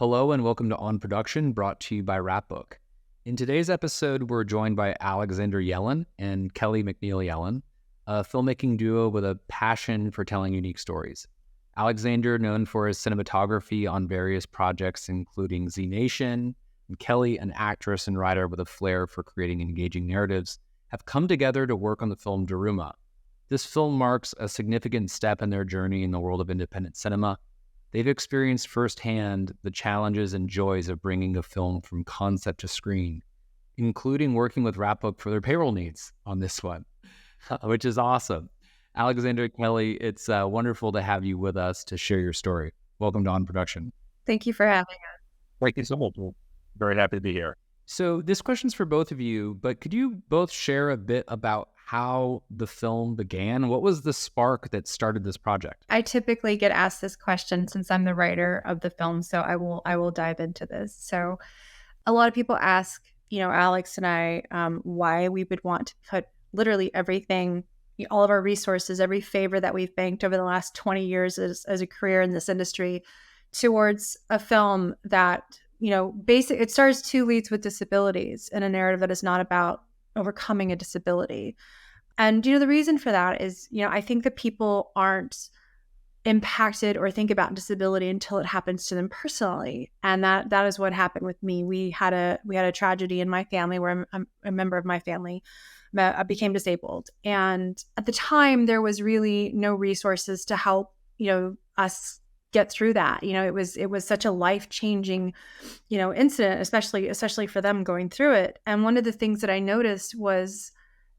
Hello and welcome to On Production, brought to you by Wrapbook. In today's episode, we're joined by Alexander Yellen and Kelli McNeil-Yellen, a filmmaking duo with a passion for telling unique stories. Alexander, known for his cinematography on various projects including Z Nation, and Kelli, an actress and writer with a flair for creating engaging narratives, have come together to work on the film Daruma. This film marks a significant step in their journey in the world of independent cinema. They've experienced firsthand the challenges and joys of bringing a film from concept to screen, including working with Wrapbook for their payroll needs on this one, which is awesome. Alexander, Kelli, it's wonderful to have you with us to share your story. Welcome to On Production. Thank you for having us. Thank you so much. We're very happy to be here. So this question's for both of you, but could you both share a bit about how the film began? What was the spark that started this project? I typically get asked this question since I'm the writer of the film, so I will dive into this. So a lot of people ask, Alex and I, why we would want to put literally everything, all of our resources, every favor that we've banked over the last 20 years as a career in this industry towards a film that, it stars two leads with disabilities in a narrative that is not about overcoming a disability. And, the reason for that is, I think that people aren't impacted or think about disability until it happens to them personally. And that is what happened with me. We had a tragedy in my family where a member of my family became disabled. And at the time, there was really no resources to help, us get through that. It was such a life-changing, incident, especially for them going through it. And one of the things that I noticed was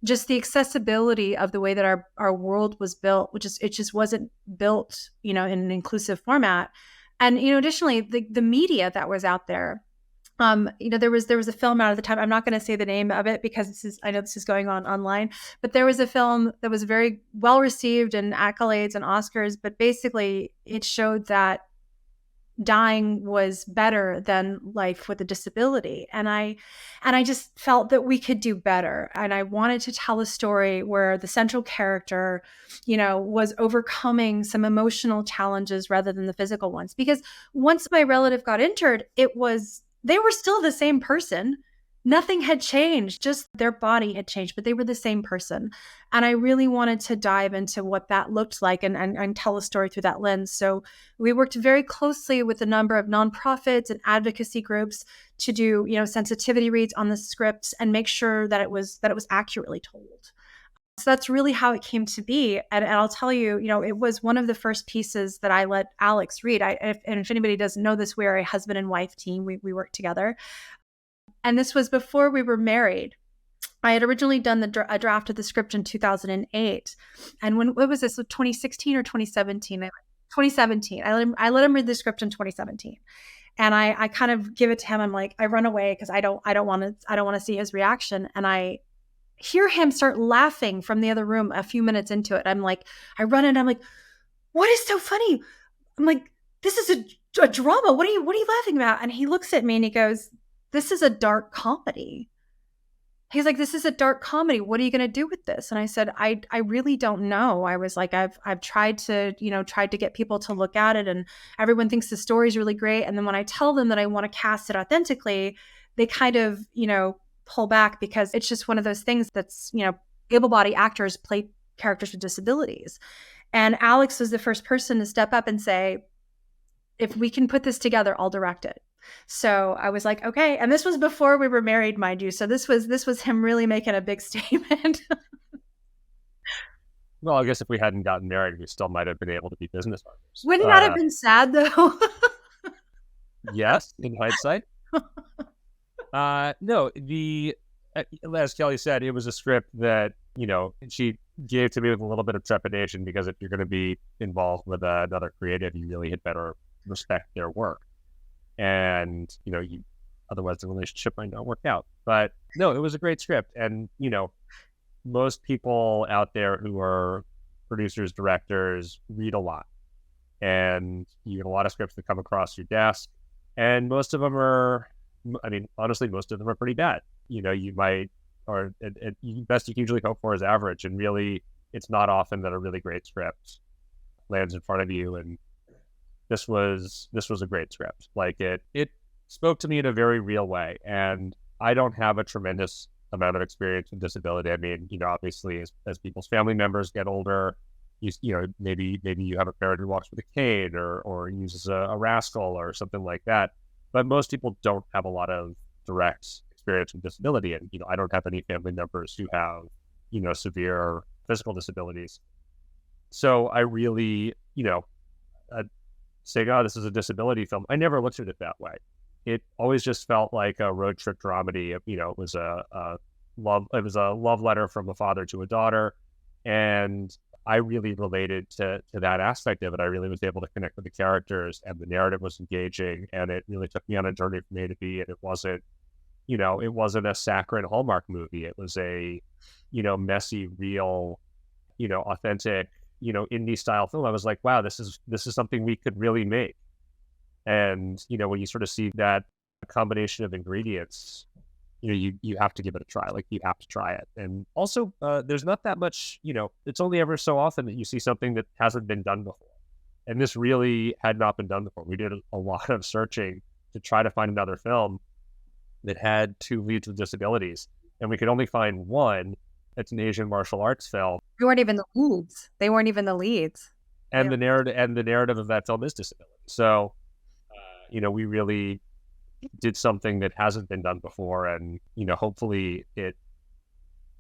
just the accessibility of the way that our world was built, it just wasn't built, in an inclusive format. And, additionally, the media that was out there, there was a film out at the time. I'm not going to say the name of it because I know this is going on online, but there was a film that was very well received and accolades and Oscars, but basically it showed that dying was better than life with a disability. And I just felt that we could do better. And I wanted to tell a story where the central character, was overcoming some emotional challenges rather than the physical ones. Because once my relative got injured, they were still the same person. Nothing had changed, just their body had changed, but they were the same person. And I really wanted to dive into what that looked like and tell a story through that lens. So we worked very closely with a number of nonprofits and advocacy groups to do, sensitivity reads on the script and make sure that it was accurately told. So that's really how it came to be. And I'll tell you, it was one of the first pieces that I let Alex read. And if anybody doesn't know this, we're a husband and wife team. We work together. And this was before we were married. I had originally done a draft of the script in 2008. And what was this, 2016 or 2017? 2017. I let him read the script in 2017. And I kind of give it to him. I'm like, I run away because I don't want to see his reaction. And I hear him start laughing from the other room a few minutes into it. I'm like, I run in, I'm like, what is so funny? I'm like, this is a drama. What are you laughing about? And he looks at me and he goes, this is a dark comedy. He's like, this is a dark comedy. What are you going to do with this? And I said, I really don't know. I was like, I've tried to get people to look at it, and everyone thinks the story's really great. And then when I tell them that I want to cast it authentically, they kind of, pull back because it's just one of those things that's, able-bodied actors play characters with disabilities. And Alex was the first person to step up and say, if we can put this together, I'll direct it. So I was like, okay. And this was before we were married, mind you. So this was him really making a big statement. Well, I guess if we hadn't gotten married, we still might have been able to be business partners. Wouldn't that have been sad, though? Yes, in hindsight. No, as Kelli said, it was a script that, she gave to me with a little bit of trepidation, because if you're going to be involved with another creative, you really had better respect their work. And, otherwise the relationship might not work out. But no, it was a great script. And, most people out there who are producers, directors, read a lot. And you get a lot of scripts that come across your desk. And most of them are, honestly, most of them are pretty bad. You might, or at best you can usually hope for is average. And really, it's not often that a really great script lands in front of you and this was a great script. Like it spoke to me in a very real way. And I don't have a tremendous amount of experience with disability. I mean, obviously as people's family members get older, maybe you have a parent who walks with a cane or uses a rascal or something like that. But most people don't have a lot of direct experience with disability. And, I don't have any family members who have, severe physical disabilities. So I really, saying, oh, this is a disability film, I never looked at it that way. It always just felt like a road trip dramedy. It was a love letter from a father to a daughter. And I really related to that aspect of it. I really was able to connect with the characters, and the narrative was engaging, and it really took me on a journey from A to B. And it wasn't a saccharine Hallmark movie. It was a, messy, real, authentic, indie style film. I was like, wow, this is something we could really make. And, when you sort of see that combination of ingredients, you have to give it a try. Like, you have to try it. And also, there's not that much, it's only ever so often that you see something that hasn't been done before. And this really had not been done before. We did a lot of searching to try to find another film that had two leads with disabilities. And we could only find one. It's an Asian martial arts film. They weren't even the leads. They weren't even the leads. And the narrative of that film is disability. So, we really did something that hasn't been done before, and hopefully it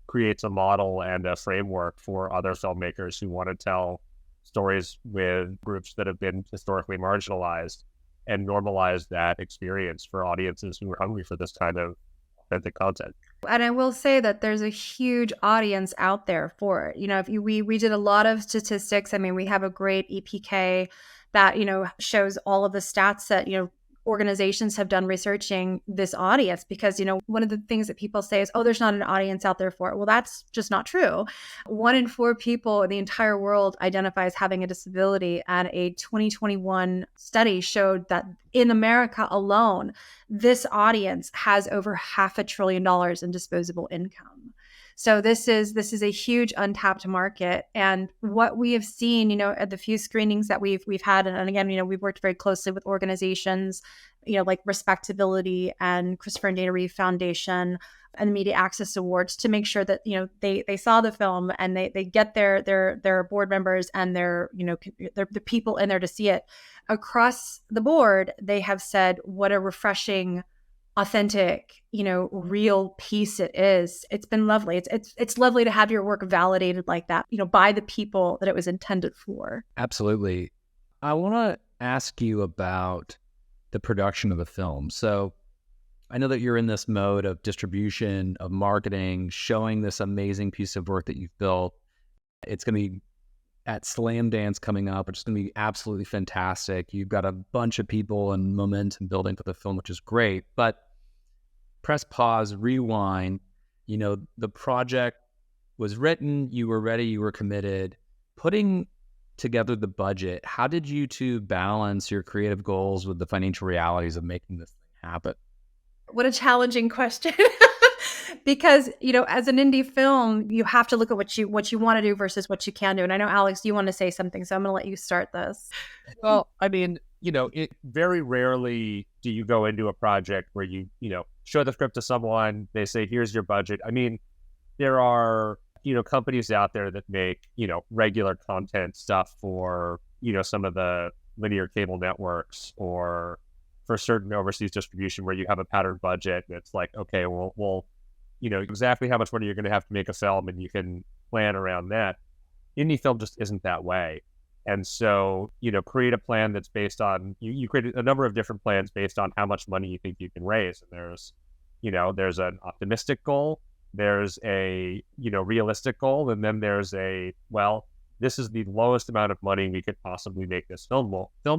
creates a model and a framework for other filmmakers who want to tell stories with groups that have been historically marginalized, and normalize that experience for audiences who are hungry for this kind of authentic content. And I will say that there's a huge audience out there for it. If we did a lot of statistics. I mean, we have a great EPK that shows all of the stats that organizations have done researching this audience, because one of the things that people say is, oh, there's not an audience out there for it. Well, that's just not true. 1 in 4 people in the entire world identify as having a disability, and a 2021 study showed that in America alone, this audience has over $500 billion in disposable income. So this is a huge untapped market. And what we have seen, at the few screenings that we've had, and again, we've worked very closely with organizations, like Respectability and Christopher and Dana Reeve Foundation and the Media Access Awards, to make sure that they saw the film, and they get their board members and their the people in there to see it. Across the board, they have said what a refreshing, authentic, real piece it is. It's been lovely. It's lovely to have your work validated like that, by the people that it was intended for. Absolutely. I want to ask you about the production of the film. So I know that you're in this mode of distribution, of marketing, showing this amazing piece of work that you've built. It's going to be at Slam Dance coming up, which is going to be absolutely fantastic. You've got a bunch of people and momentum building for the film, which is great. But press pause, rewind. The project was written, you were ready, you were committed. Putting together the budget, how did you two balance your creative goals with the financial realities of making this thing happen? What a challenging question. Because, as an indie film, you have to look at what you want to do versus what you can do. And I know, Alex, you want to say something, so I'm going to let you start this. Well, I mean, it very rarely do you go into a project where you show the script to someone, they say, here's your budget. I mean, there are, companies out there that make, regular content stuff for, some of the linear cable networks, or for certain overseas distribution where you have a patterned budget. And it's like, okay, we'll exactly how much money you're going to have to make a film, and you can plan around that. Indie film just isn't that way. And so, create a plan that's based on, you create a number of different plans based on how much money you think you can raise. And there's an optimistic goal, there's a, realistic goal, and then there's this is the lowest amount of money we could possibly make this film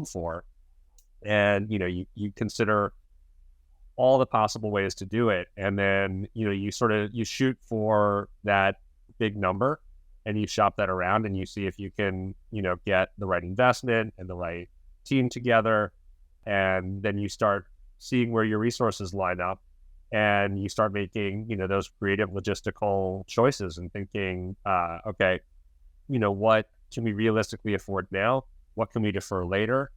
for. And, you consider all the possible ways to do it. And then, you shoot for that big number, and you shop that around, and you see if you can, get the right investment and the right team together. And then you start seeing where your resources line up, and you start making, those creative logistical choices and thinking, okay, what can we realistically afford now? What can we defer later?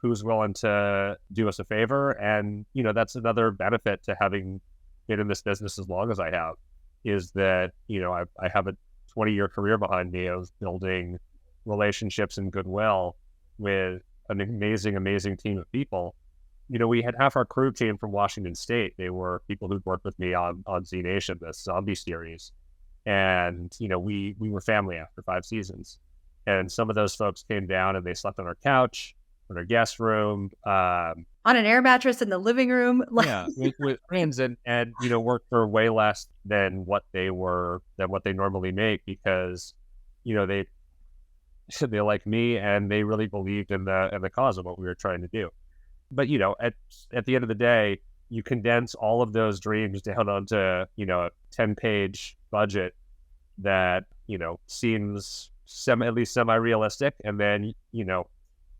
who's willing to do us a favor. And, that's another benefit to having been in this business as long as I have, is that, I have a 20-year career behind me of building relationships and goodwill with an amazing team of people. We had half our crew came from Washington State. They were people who'd worked with me on Z Nation, this zombie series. And, we were family after 5 seasons. And some of those folks came down and they slept on our couch, in our guest room, on an air mattress in the living room. With friends, and worked for way less than what they normally make, because they like me, and they really believed in the cause of what we were trying to do. But at the end of the day, you condense all of those dreams down onto a 10-page budget that seems at least semi-realistic, and then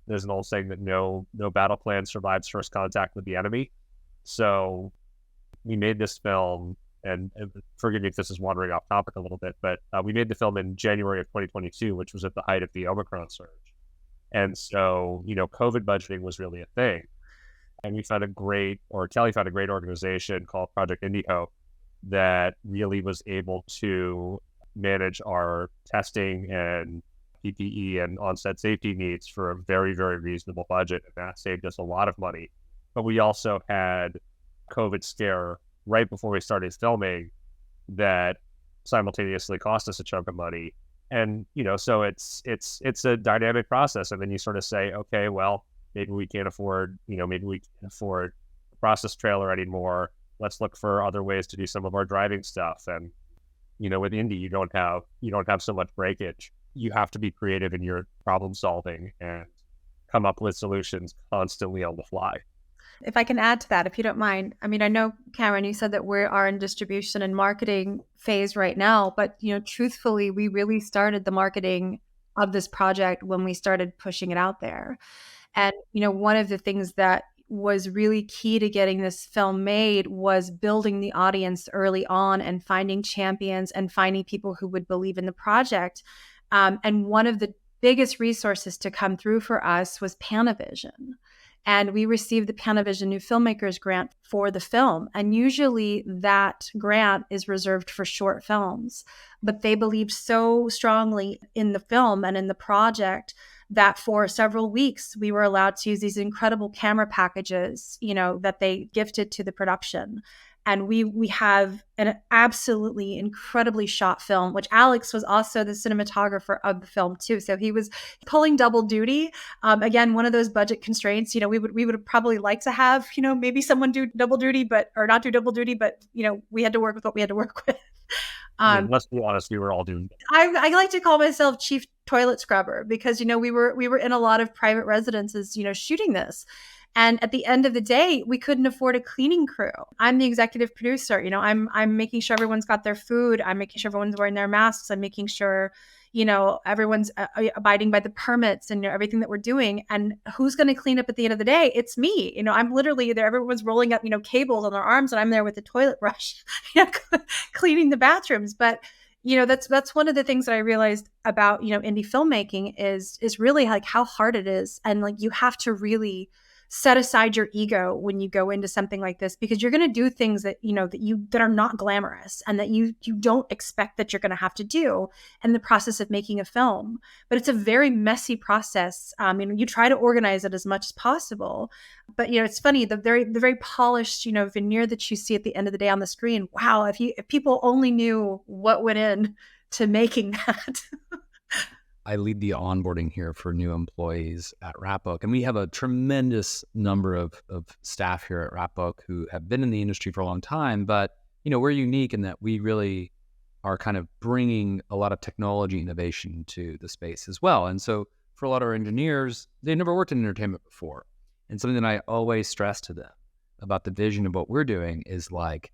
there's an old saying that no battle plan survives first contact with the enemy. So we made this film, and forgive me if this is wandering off topic a little bit, but we made the film in January of 2022, which was at the height of the Omicron surge. And so, COVID budgeting was really a thing. And Kelly found a great organization called Project Indigo that really was able to manage our testing and PPE and on-set safety needs for a very, very reasonable budget. And that saved us a lot of money. But we also had COVID scare right before we started filming that simultaneously cost us a chunk of money. And, so it's a dynamic process. And then you sort of say, okay, well, maybe we can't afford a process trailer anymore. Let's look for other ways to do some of our driving stuff. And, with indie, you don't have so much breakage. You have to be creative in your problem solving and come up with solutions constantly on the fly. If I can add to that, if you don't mind. I mean, I know, Cameron, you said that we are in distribution and marketing phase right now, but, truthfully, we really started the marketing of this project when we started pushing it out there. And, one of the things that was really key to getting this film made was building the audience early on and finding champions and finding people who would believe in the project. And one of the biggest resources to come through for us was Panavision. And we received the Panavision New Filmmakers Grant for the film. And usually that grant is reserved for short films. But they believed so strongly in the film and in the project that for several weeks, we were allowed to use these incredible camera packages, that they gifted to the production. And we have an absolutely incredibly shot film, which Alex was also the cinematographer of the film too. So he was pulling double duty. Again, one of those budget constraints, we would probably like to have, maybe someone do double duty, or not do double duty, but, we had to work with what we had to work with. Let's be honest, we were all doing it. I like to call myself chief toilet scrubber because, we were in a lot of private residences, shooting this. And at the end of the day, we couldn't afford a cleaning crew. I'm the executive producer. I'm making sure everyone's got their food. I'm making sure everyone's wearing their masks. I'm making sure, everyone's abiding by the permits and everything that we're doing. And who's going to clean up at the end of the day? It's me. I'm literally there. Everyone's rolling up, cables on their arms, and I'm there with the toilet brush, cleaning the bathrooms. But that's one of the things that I realized about, indie filmmaking is really like how hard it is. And like, you have to really set aside your ego when you go into something like this, because you're going to do things that, that are not glamorous and that you don't expect that you're going to have to do in the process of making a film. But it's a very messy process. You try to organize it as much as possible, but, it's funny, the very polished, veneer that you see at the end of the day on the screen. Wow. If people only knew what went in to making that. I lead the onboarding here for new employees at Wrapbook, and we have a tremendous number of staff here at Wrapbook who have been in the industry for a long time, but we're unique in that we really are kind of bringing a lot of technology innovation to the space as well. And so for a lot of our engineers, they never worked in entertainment before. And something that I always stress to them about the vision of what we're doing is like,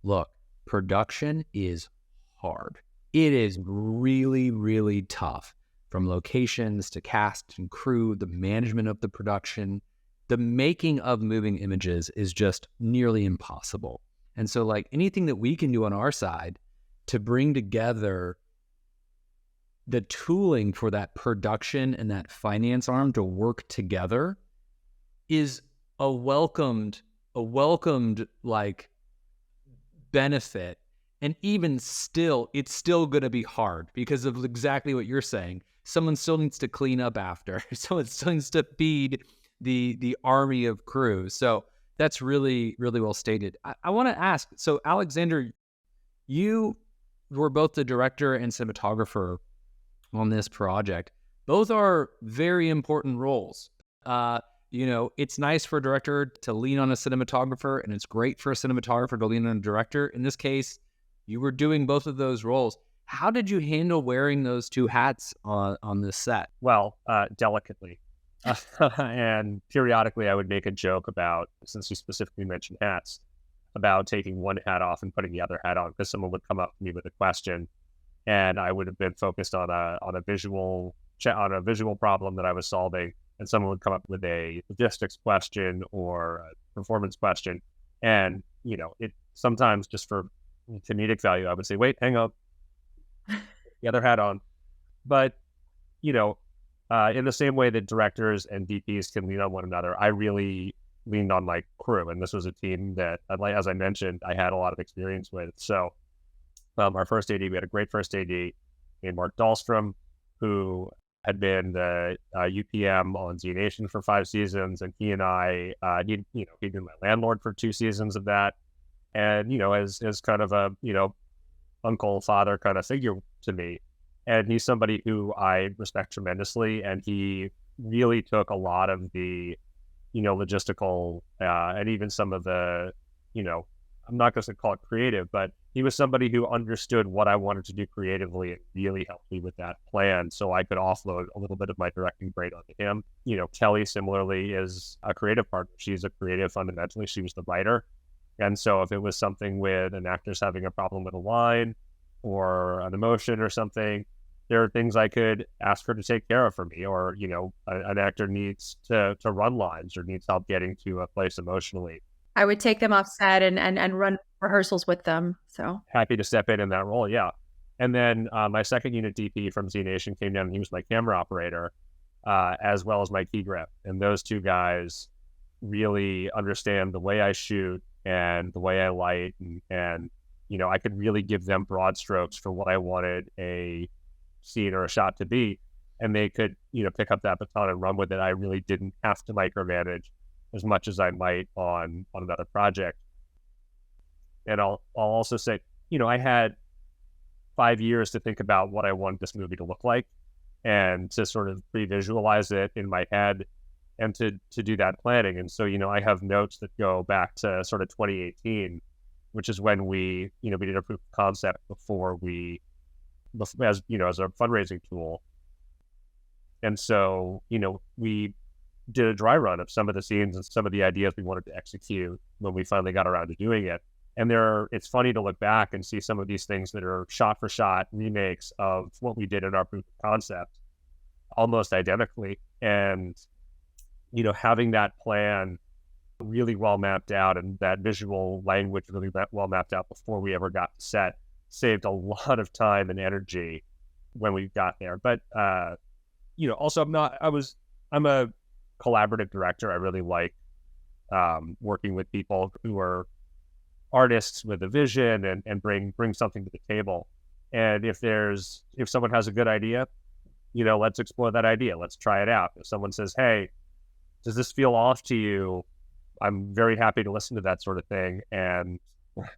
look, production is hard. It is really, really tough. From locations to cast and crew, the management of the production, the making of moving images is just nearly impossible. And so like anything that we can do on our side to bring together the tooling for that production and that finance arm to work together is a welcomed like benefit. And even still, it's still going to be hard because of exactly what you're saying. Someone still needs to clean up after. Someone still needs to feed the army of crew. So that's really, really well stated. I want to ask, so Alexander, you were both the director and cinematographer on this project. Both are very important roles. It's nice for a director to lean on a cinematographer, and it's great for a cinematographer to lean on a director. In this case, you were doing both of those roles. How did you handle wearing those two hats on this set? Well, delicately. And periodically I would make a joke about, since you specifically mentioned hats, about taking one hat off and putting the other hat on, because someone would come up to me with a question and I would have been focused on a visual problem that I was solving, and someone would come up with a logistics question or a performance question. And, it sometimes, just for comedic value, I would say, wait, hang up, the other hat on. But, in the same way that directors and DPs can lean on one another, I really leaned on my crew. And this was a team that, as I mentioned, I had a lot of experience with. So our first AD, we had a great first AD named Mark Dahlstrom, who had been the UPM on Z Nation for 5 seasons. And he and I, he'd been my landlord for 2 seasons of that. And, as kind of a, uncle, father kind of figure to me. And he's somebody who I respect tremendously. And he really took a lot of the, logistical, and even some of the, I'm not going to call it creative, but he was somebody who understood what I wanted to do creatively and really helped me with that plan, so I could offload a little bit of my directing brain onto him. Kelly similarly is a creative partner. She's a creative fundamentally. She was the writer. And so if it was something with an actor's having a problem with a line or an emotion or something, there are things I could ask her to take care of for me. Or, an actor needs to run lines or needs help getting to a place emotionally. I would take them off set and run rehearsals with them. So happy to step in that role. Yeah. And then my second unit DP from Z Nation came down and he was my camera operator, as well as my key grip. And those two guys really understand the way I shoot and the way I light. And I could really give them broad strokes for what I wanted a scene or a shot to be. And they could, pick up that baton and run with it. I really didn't have to micromanage as much as I might on another project. And I'll also say, I had 5 years to think about what I wanted this movie to look like and to sort of pre-visualize it in my head and to do that planning. And so, I have notes that go back to sort of 2018, which is when we did a proof of concept as a fundraising tool. And so, we did a dry run of some of the scenes and some of the ideas we wanted to execute when we finally got around to doing it. And it's funny to look back and see some of these things that are shot for shot remakes of what we did in our proof of concept, almost identically. And, having that plan really well mapped out and that visual language really well mapped out before we ever got to set saved a lot of time and energy when we got there. But, also I'm a collaborative director. I really like working with people who are artists with a vision and bring something to the table. And if someone has a good idea, let's explore that idea. Let's try it out. If someone says, hey, does this feel off to you? I'm very happy to listen to that sort of thing and,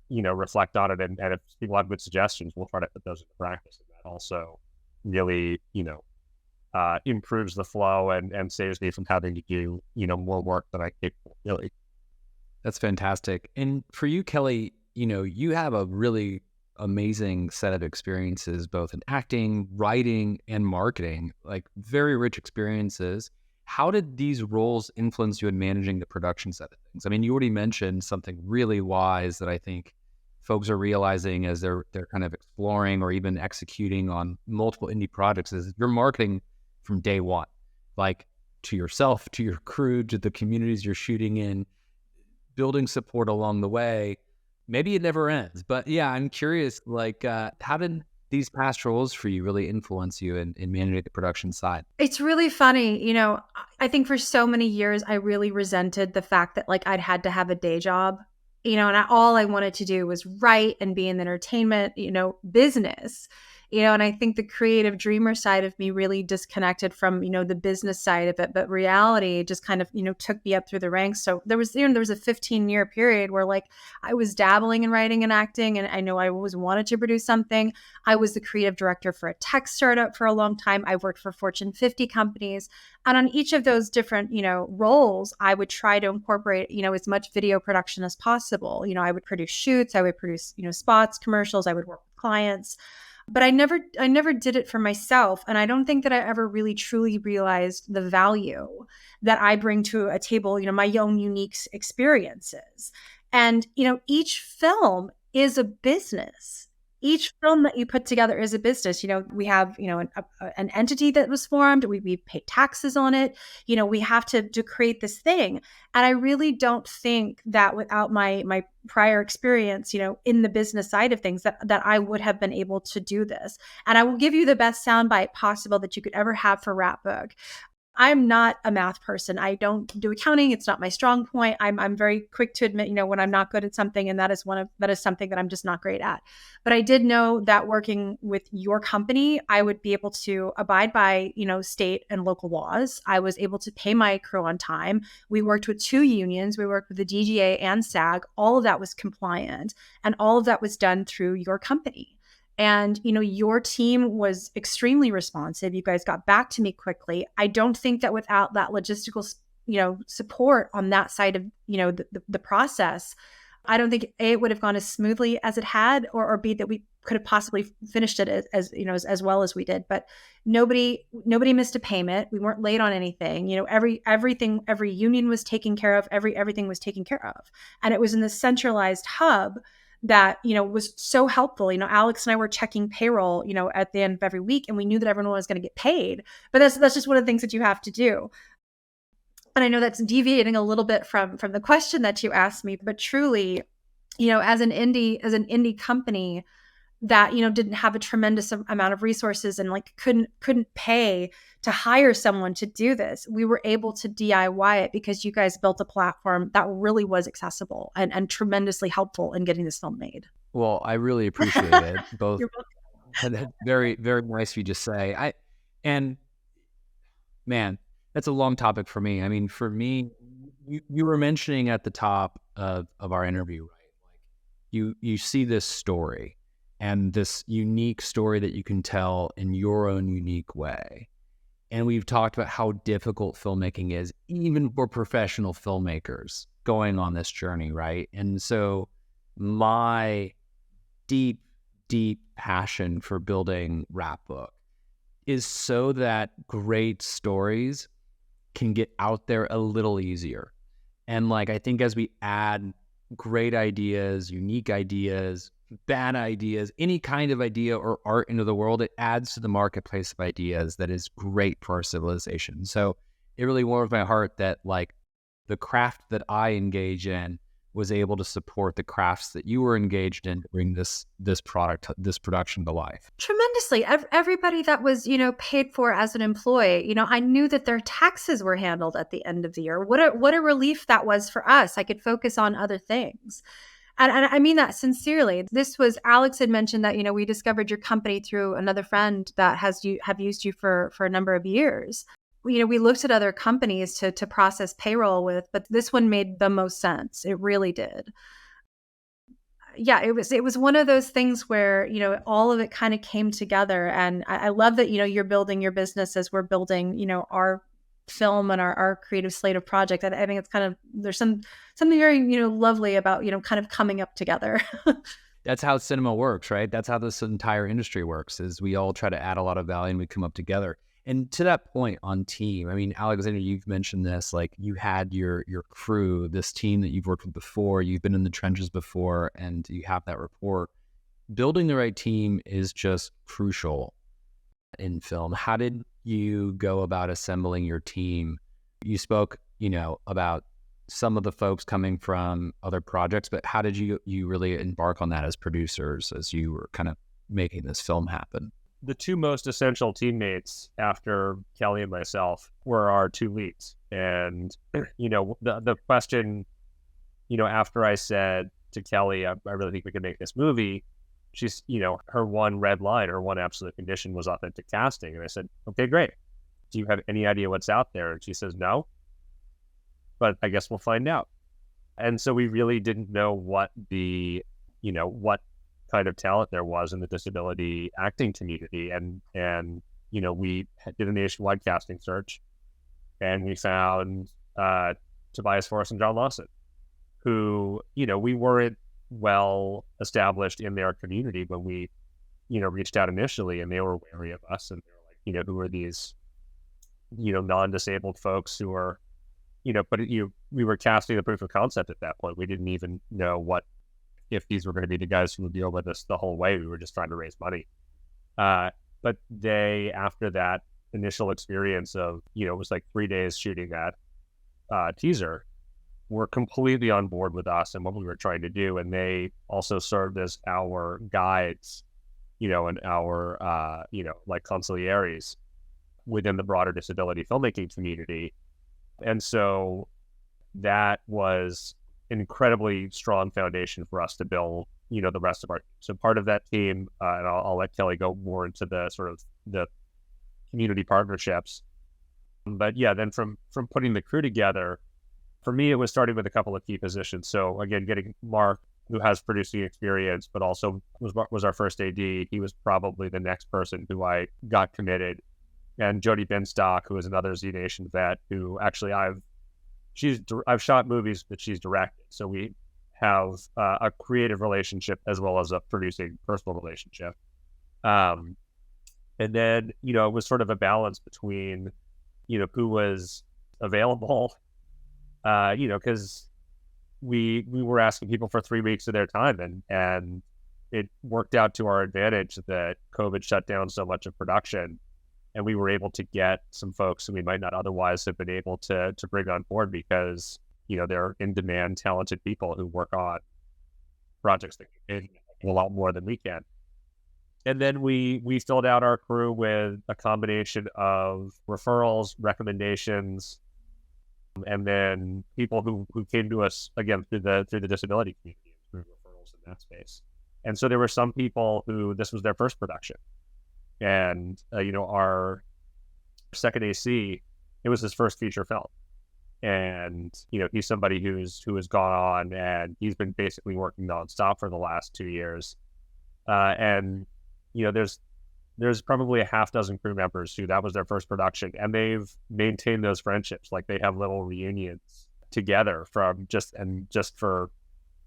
reflect on it. And if people have good suggestions, we'll try to put those into practice. And that also really, improves the flow and saves me from having to do, more work than I capable of doing. That's fantastic. And for you, Kelly, you have a really amazing set of experiences, both in acting, writing, and marketing, like very rich experiences. How did these roles influence you in managing the production side of things? I mean, you already mentioned something really wise that I think folks are realizing as they're kind of exploring or even executing on multiple indie projects is you're marketing from day one, like to yourself, to your crew, to the communities you're shooting in, building support along the way. Maybe it never ends, but yeah, I'm curious, like, how did these past roles for you really influence you in managing the production side? It's really funny. I think for so many years, I really resented the fact that like I'd had to have a day job, and all I wanted to do was write and be in the entertainment, business. And I think the creative dreamer side of me really disconnected from, the business side of it. But reality just kind of, took me up through the ranks. So there was a 15-year period where like I was dabbling in writing and acting. And I know I always wanted to produce something. I was the creative director for a tech startup for a long time. I worked for Fortune 50 companies. And on each of those different, roles, I would try to incorporate, as much video production as possible. I would produce shoots, I would produce, spots, commercials, I would work with clients. But I never did it for myself. And I don't think that I ever really truly realized the value that I bring to a table, my own unique experiences. And, each film is a business. Each film that you put together is a business. We have, an entity that was formed. We pay taxes on it. We have to create this thing. And I really don't think that without my prior experience, in the business side of things, that I would have been able to do this. And I will give you the best soundbite possible that you could ever have for Wrapbook. I'm not a math person. I don't do accounting. It's not my strong point. I'm very quick to admit, when I'm not good at something, and that is something that I'm just not great at. But I did know that working with your company, I would be able to abide by, state and local laws. I was able to pay my crew on time. We worked with 2 unions. We worked with the DGA and SAG. All of that was compliant, and all of that was done through your company. And, your team was extremely responsive. You guys got back to me quickly. I don't think that without that logistical, support on that side of, the process, I don't think A, it would have gone as smoothly as it had, or B, that we could have possibly finished it as well as we did. But nobody missed a payment. We weren't late on anything. Every union was taken care of. Everything was taken care of. And it was in this centralized hub that, was so helpful. Alex and I were checking payroll, at the end of every week, and we knew that everyone was going to get paid. But that's just one of the things that you have to do. And I know that's deviating a little bit from the question that you asked me, but truly, as an indie company that, didn't have a tremendous amount of resources and like couldn't pay to hire someone to do this, we were able to DIY it because you guys built a platform that really was accessible and tremendously helpful in getting this film made. Well, I really appreciate it. Both. Very, very nice of you to say. And man, that's a long topic for me. I mean, for me, you were mentioning at the top of our interview, right? Like you see this story and this unique story that you can tell in your own unique way. And we've talked about how difficult filmmaking is, even for professional filmmakers going on this journey, right? And so my deep, deep passion for building Wrapbook is so that great stories can get out there a little easier. And like, I think as we add great ideas, unique ideas, bad ideas, any kind of idea or art into the world, it adds to the marketplace of ideas that is great for our civilization. So it really warms my heart that like the craft that I engage in was able to support the crafts that you were engaged in to bring this production to life. Tremendously. Everybody that was, paid for as an employee, I knew that their taxes were handled at the end of the year. What a relief that was for us. I could focus on other things. And I mean that sincerely. This was, Alex had mentioned that, we discovered your company through another friend that have used you for a number of years. We looked at other companies to process payroll with, but this one made the most sense. It really did. Yeah, it was one of those things where, all of it kind of came together. And I love that, you're building your business as we're building, our film and our creative slate of projects. I think it's kind of, there's something very, lovely about, kind of coming up together. That's how cinema works, right? That's how this entire industry works, is we all try to add a lot of value and we come up together. And to that point on team, I mean, Alexander, you've mentioned this, like you had your crew, this team that you've worked with before, you've been in the trenches before, and you have that rapport. Building the right team is just crucial in film. How did you go about assembling your team? You spoke, about some of the folks coming from other projects, but how did you really embark on that as producers, as you were kind of making this film happen? The two most essential teammates after Kelly and myself were our two leads. And, the question, after I said to Kelly, I really think we could make this movie, she's, her one red line or one absolute condition was authentic casting. And I said, okay, great. Do you have any idea what's out there? And she says, no, but I guess we'll find out. And so we really didn't know what what kind of talent there was in the disability acting community. And we did a nationwide casting search, and we found Tobias Forrest and John Lawson, who, we weren't well established in their community when we, reached out initially, and they were wary of us. And they were like, who are these, non-disabled folks who are, we were casting the proof of concept at that point. We didn't even know if these were going to be the guys who would deal with us the whole way. We were just trying to raise money. But they, after that initial experience of, it was like 3 days shooting that teaser, were completely on board with us and what we were trying to do. And they also served as our guides, and our, like consiglieres within the broader disability filmmaking community. And so that was an incredibly strong foundation for us to build, the rest of our team. So part of that team, and I'll let Kelly go more into the sort of the community partnerships. But yeah, then from putting the crew together, for me, it was starting with a couple of key positions. So again, getting Mark, who has producing experience, but also was our first AD. He was probably the next person who I got committed. And Jody Binstock, who is another Z Nation vet, who actually I've shot movies that she's directed. So we have a creative relationship as well as a producing personal relationship. And then, it was sort of a balance between, who was available, because we were asking people for 3 weeks of their time, and it worked out to our advantage that COVID shut down so much of production. And we were able to get some folks who we might not otherwise have been able to bring on board because, they're in-demand, talented people who work on projects that can do a lot more than we can. And then we filled out our crew with a combination of referrals, recommendations, and then people who came to us, again, through the disability community, through referrals in that space. And so there were some people who this was their first production. And, our second AC, it was his first feature film. And, he's somebody who has gone on, and he's been basically working nonstop for the last 2 years. And, there's probably a half dozen crew members who that was their first production, and they've maintained those friendships. Like they have little reunions together just for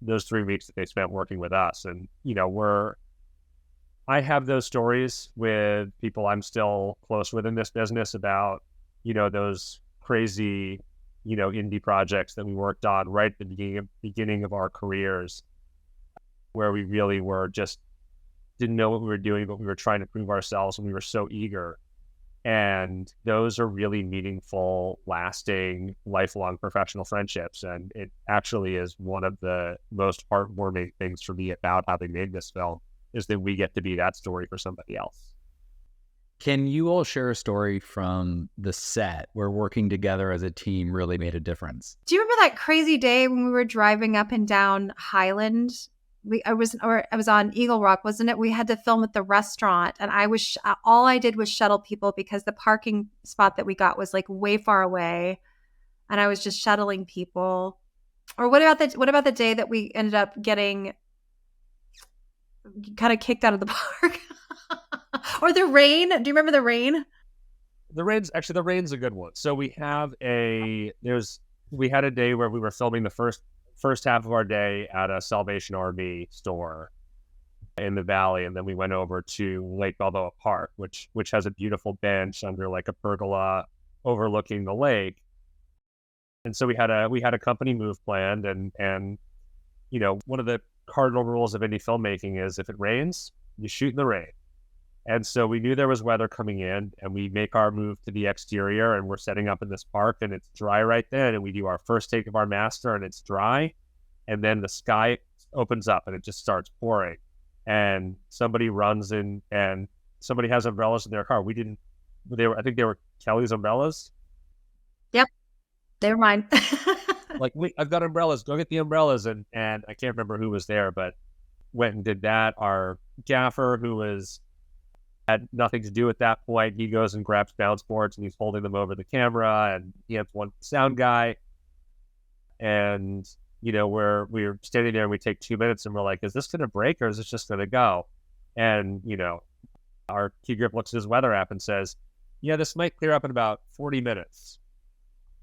those 3 weeks that they spent working with us. And, I have those stories with people I'm still close with in this business about, those crazy, indie projects that we worked on right at the beginning of our careers, where we really were just didn't know what we were doing, but we were trying to prove ourselves, and we were so eager. And those are really meaningful, lasting, lifelong professional friendships. And it actually is one of the most heartwarming things for me about having made this film, is that we get to be that story for somebody else. Can you all share a story from the set where working together as a team really made a difference? Do you remember that crazy day when we were driving up and down Highland? I was on Eagle Rock, wasn't it? We had to film at the restaurant, and all I did was shuttle people because the parking spot that we got was like way far away, and I was just shuttling people. Or what about the day that we ended up getting kind of kicked out of the park? Or the rain? Do you remember the rain? The rain's a good one. So we had a day where we were filming the first half of our day at a Salvation Army store in the valley, and then we went over to Lake Balboa Park, which has a beautiful bench under like a pergola overlooking the lake. And so we had a company move planned, and one of the cardinal rules of indie filmmaking is if it rains, you shoot in the rain. And so we knew there was weather coming in, and we make our move to the exterior, and we're setting up in this park, and it's dry right then. And we do our first take of our master, and it's dry. And then the sky opens up and it just starts pouring. and somebody runs in and somebody has umbrellas in their car. I think they were Kelly's umbrellas. Yep, they were mine. Like, I've got umbrellas, go get the umbrellas. And I can't remember who was there, but went and did that. Our gaffer, had nothing to do at that point, he goes and grabs bounce boards and he's holding them over the camera, and he has one sound guy. And, we're standing there and we take 2 minutes and we're like, is this going to break or is this just going to go? And, our key grip looks at his weather app and says, yeah, this might clear up in about 40 minutes.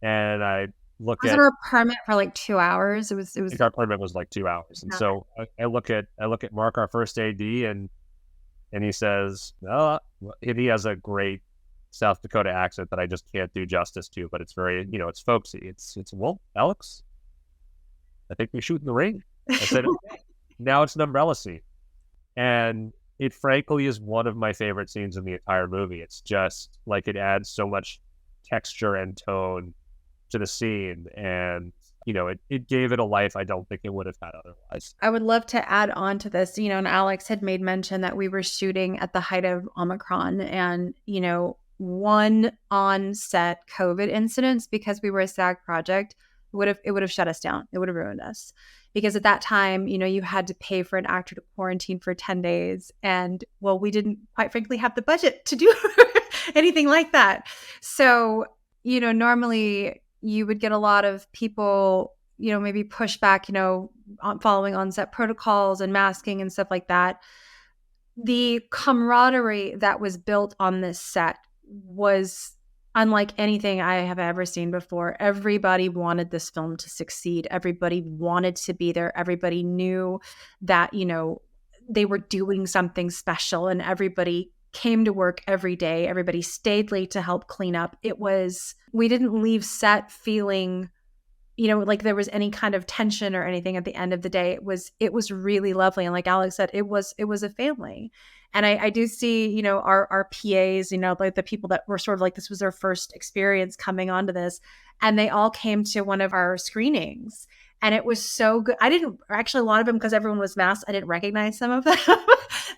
And I look was at our permit for like 2 hours. It was. I think our permit was like 2 hours. And so I look at Mark, our first AD, and he says, and he has a great South Dakota accent that I just can't do justice to, but it's very, it's folksy. It's well, Alex, I think we shoot in the ring. I said, okay, now it's an umbrella scene. And it frankly is one of my favorite scenes in the entire movie. It's just like, it adds so much texture and tone to the scene, and it gave it a life I don't think it would have had otherwise. I would love to add on to this, and Alex had made mention that we were shooting at the height of Omicron, and one on-set COVID incidents, because we were a SAG project, it would have shut us down. It would have ruined us, because at that time, you had to pay for an actor to quarantine for 10 days, and we didn't, quite frankly, have the budget to do anything like that. So normally you would get a lot of people, maybe push back, following on-set protocols and masking and stuff like that. The camaraderie that was built on this set was unlike anything I have ever seen before. Everybody wanted this film to succeed. Everybody wanted to be there. Everybody knew that, they were doing something special, and everybody came to work every day. Everybody stayed late to help clean up. We didn't leave set feeling, like there was any kind of tension or anything at the end of the day. It was really lovely. And like Alex said, it was a family. And I do see, our PAs, like the people that were sort of like, this was their first experience coming onto this. And they all came to one of our screenings. And it was so good. I didn't actually, a lot of them, because everyone was masked, I didn't recognize some of them.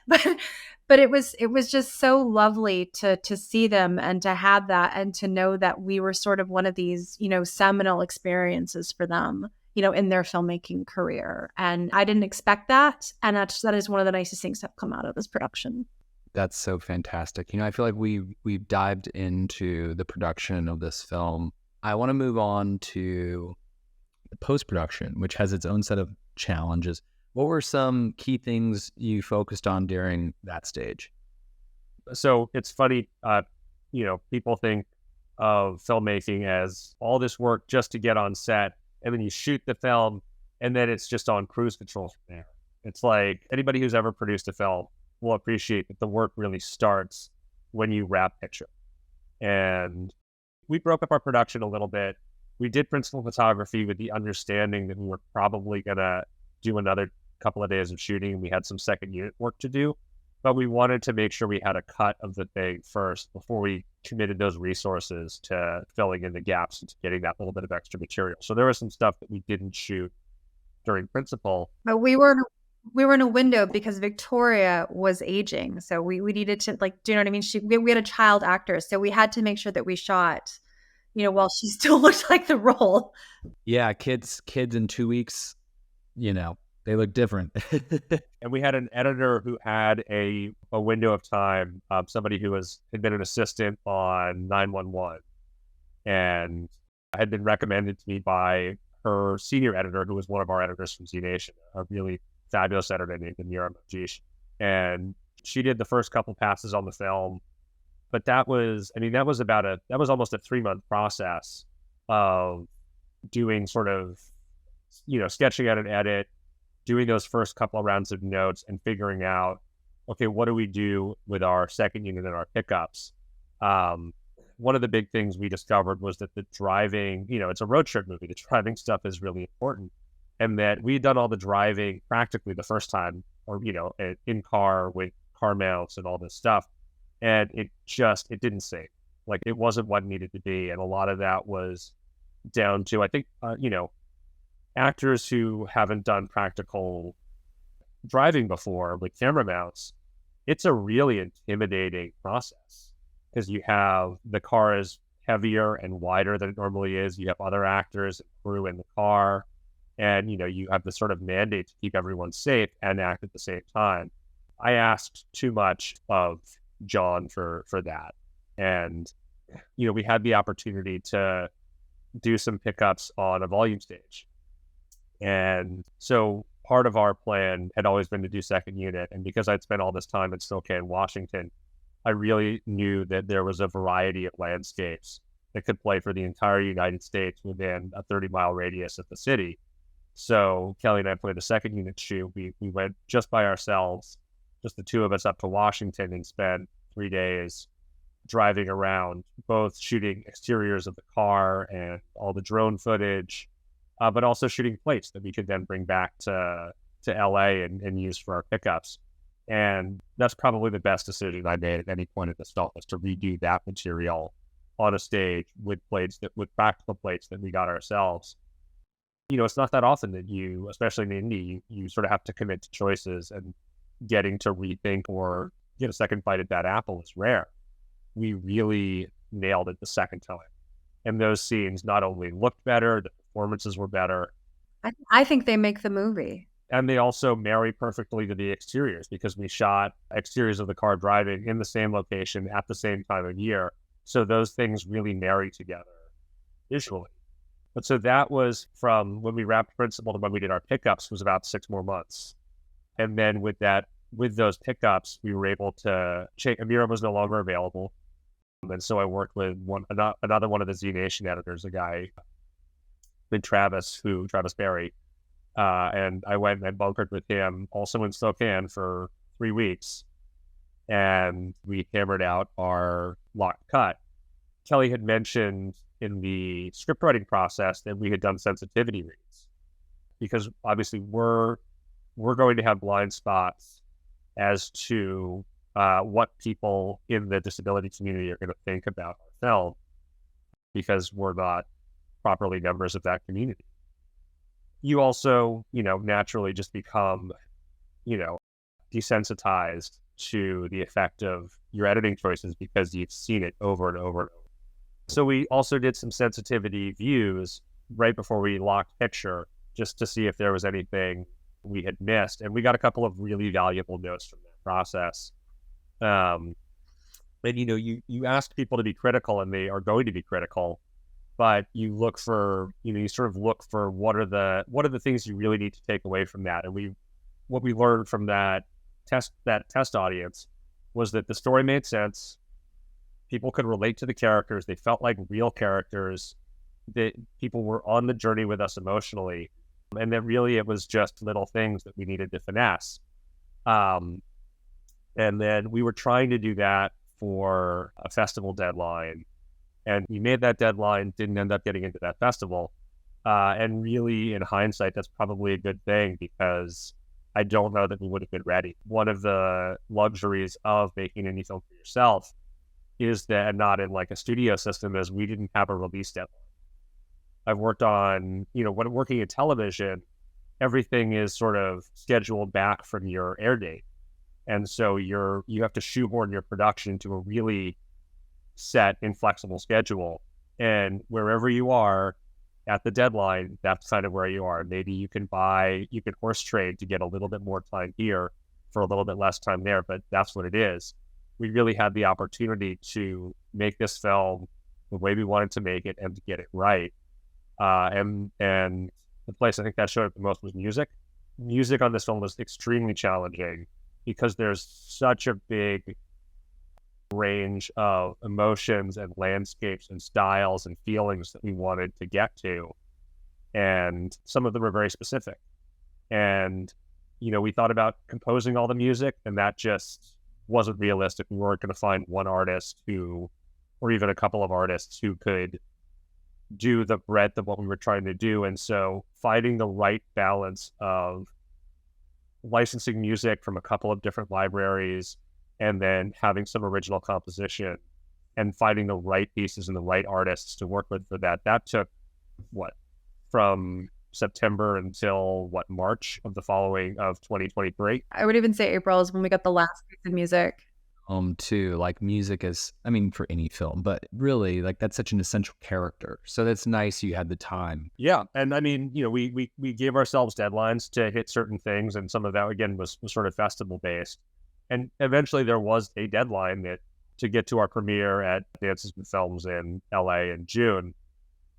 But it was just so lovely to see them and to have that, and to know that we were sort of one of these, seminal experiences for them, in their filmmaking career. And I didn't expect that. And that is one of the nicest things that have come out of this production. That's so fantastic. I feel like we've dived into the production of this film. I want to move on to the post-production, which has its own set of challenges. What were some key things you focused on during that stage? So it's funny, people think of filmmaking as all this work just to get on set, and then you shoot the film, and then it's just on cruise control from there. It's like, anybody who's ever produced a film will appreciate that the work really starts when you wrap picture. And we broke up our production a little bit. We did principal photography with the understanding that we were probably going to do another couple of days of shooting. We had some second unit work to do, but we wanted to make sure we had a cut of the thing first before we committed those resources to filling in the gaps and to getting that little bit of extra material. So there was some stuff that we didn't shoot during principal. But we were in a window because Victoria was aging. So we needed to, like, do you know what I mean? We had a child actor. So we had to make sure that we shot, while she still looked like the role. Yeah, kids in 2 weeks, they look different. And we had an editor who had a window of time, somebody who had been an assistant on 911 and had been recommended to me by her senior editor, who was one of our editors from Z Nation, a really fabulous editor named Mira Mojish. And she did the first couple passes on the film. But that was almost a 3-month process of doing sort of, sketching out an edit, doing those first couple of rounds of notes, and figuring out, okay, what do we do with our second unit and our pickups? One of the big things we discovered was that the driving, it's a road trip movie. The driving stuff is really important. And that we had done all the driving practically the first time, or, in car with car mounts and all this stuff. And it didn't sync. Like, it wasn't what it needed to be. And a lot of that was down to, I think, actors who haven't done practical driving before with camera mounts, it's a really intimidating process because you have the car is heavier and wider than it normally is. You have other actors and crew in the car, and you have the sort of mandate to keep everyone safe and act at the same time. I asked too much of John for that, and we had the opportunity to do some pickups on a volume stage, and so part of our plan had always been to do second unit. And because I'd spent all this time in Spokane, Washington, I really knew that there was a variety of landscapes that could play for the entire United States within a 30-mile radius of the city. So Kelly and I played a second unit shoot. We went just by ourselves, just the two of us, up to Washington and spent 3 days driving around, both shooting exteriors of the car and all the drone footage, but also shooting plates that we could then bring back to LA and use for our pickups. And that's probably the best decision I made at any point in this film, was to redo that material on a stage with practical plates that we got ourselves. It's not that often that you, especially in indie, you sort of have to commit to choices, and getting to rethink or get a second bite at that apple is rare. We really nailed it the second time. And those scenes not only looked better, the performances were better. I think they make the movie. And they also marry perfectly to the exteriors, because we shot exteriors of the car driving in the same location at the same time of year. So those things really marry together visually. But so that was from when we wrapped principal to when we did our pickups, was about 6 more months. And then with those pickups, we were able to change. Amira was no longer available. And so I worked with another one of the Z Nation editors, a guy named Travis Berry. And I went and bunkered with him also in Spokane for 3 weeks. And we hammered out our locked cut. Kelly had mentioned in the script writing process that we had done sensitivity reads, because obviously we're going to have blind spots as to what people in the disability community are going to think about our film, because we're not properly members of that community. You also, naturally just become, desensitized to the effect of your editing choices because you've seen it over and over and over. So we also did some sensitivity views right before we locked picture, just to see if there was anything we had missed. And we got a couple of really valuable notes from that process. And, you ask people to be critical, and they are going to be critical, but you look for, you sort of look for what are the things you really need to take away from that. And what we learned from that test audience was that the story made sense. People could relate to the characters. They felt like real characters. That people were on the journey with us emotionally. And that really it was just little things that we needed to finesse. And then we were trying to do that for a festival deadline. And we made that deadline, didn't end up getting into that festival. And really, in hindsight, that's probably a good thing, because I don't know that we would have been ready. One of the luxuries of making an indie film for yourself is that, not in like a studio system, is we didn't have a release deadline. I've worked on, when working in television, everything is sort of scheduled back from your air date. And so you have to shoehorn your production to a really set, inflexible schedule. And wherever you are at the deadline, that's kind of where you are. Maybe you can horse trade to get a little bit more time here for a little bit less time there, but that's what it is. We really had the opportunity to make this film the way we wanted to make it and to get it right. And the place I think that showed up the most was music. Music on this film was extremely challenging, because there's such a big range of emotions and landscapes and styles and feelings that we wanted to get to. And some of them are very specific. And, we thought about composing all the music, and that just wasn't realistic. We weren't going to find one artist or even a couple of artists who could do the breadth of what we were trying to do. And so finding the right balance of licensing music from a couple of different libraries, and then having some original composition, and finding the right pieces and the right artists to work with for that took from September until March of 2023. I would even say April is when we got the last piece of music. Too, like music is, I mean, for any film, but really, like, that's such an essential character. So that's nice you had the time. Yeah. And I mean, we gave ourselves deadlines to hit certain things. And some of that, again, was sort of festival based. And eventually there was a deadline to get to our premiere at Dances with Films in LA in June.